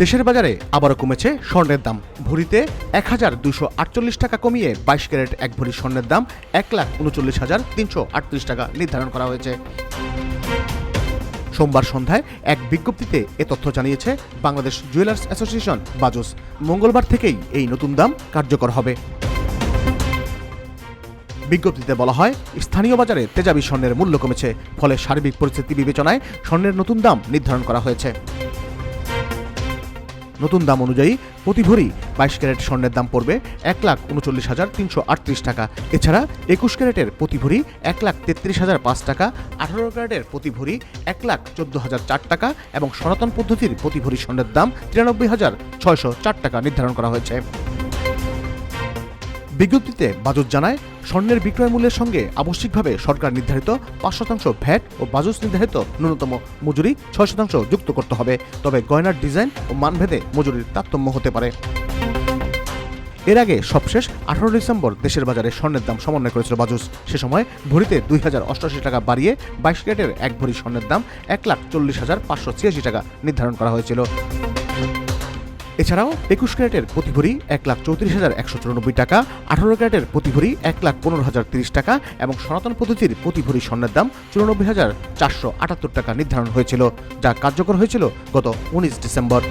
দেশের বাজারে আবারও কমেছে স্বর্ণের দাম। ভরিতে ১,২৪৮ টাকা কমিয়ে ২২ ক্যারেট এক ভরি স্বর্ণের দাম ১,৩৯,৩৩৮ টাকা নির্ধারণ করা হয়েছে। সোমবার সন্ধ্যায় এক বিজ্ঞপ্তিতে এ তথ্য জানিয়েছে বাংলাদেশ জুয়েলার্স অ্যাসোসিয়েশন বাজুস। মঙ্গলবার থেকেই এই নতুন দাম কার্যকর হবে। বিজ্ঞপ্তিতে বলা হয়, স্থানীয় বাজারে তেজাবি স্বর্ণের মূল্য কমেছে, ফলে সার্বিক পরিস্থিতি বিবেচনায় স্বর্ণের নতুন দাম নির্ধারণ করা হয়েছে। নতুন দাম অনুযায়ী প্রতি ভরি ২২ ক্যারেট স্বর্ণের দাম পড়বে ১,৩৯,৩৩৮ টাকা। এছাড়া ২১ ক্যারেটের প্রতি ভরি ১,৩৩,০০৫ টাকা, ১৮ ক্যারেটের প্রতি ভরি ১,১৪,০০৪ টাকা এবং সনাতন পদ্ধতির প্রতি ভরি স্বর্ণের দাম ৯৩,৬০৪ টাকা নির্ধারণ করা হয়েছে। বিজ্ঞপ্তিতে বাজুস জানায়, স্বর্ণের বিক্রয় মূল্যের সঙ্গে আবশ্যিকভাবে সরকার নির্ধারিত ৫% ভ্যাট ও বাজুস নির্ধারিত ন্যূনতম মজুরি ৬% যুক্ত করতে হবে। তবে গয়নার ডিজাইন ও মানভেদে মজুরির তারতম্য হতে পারে। এর আগে সবশেষ ১৮ ডিসেম্বর দেশের বাজারে স্বর্ণের দাম সমন্বয় করেছিল বাজুস। সে সময় ভরিতে ২,০৮৮ টাকা বাড়িয়ে ২২ ক্যারেটের এক ভরি স্বর্ণের দাম ১,৪০,৫৮৬ টাকা নির্ধারণ করা হয়েছিল। এছাড়াও ২১ ক্যারেটের প্রতি ভরি ১,৩৪,১৯৪ টাকা, ১৮ ক্যারেটের প্রতি ভরি ১,১৫,০৩০ টাকা এবং সনাতন পদ্ধতির প্রতি ভরি স্বর্ণের দাম ৯৪,৪৭৮ টাকা নির্ধারণ হয়েছিল, যা কার্যকর হয়েছিল গত ১৯ ডিসেম্বর।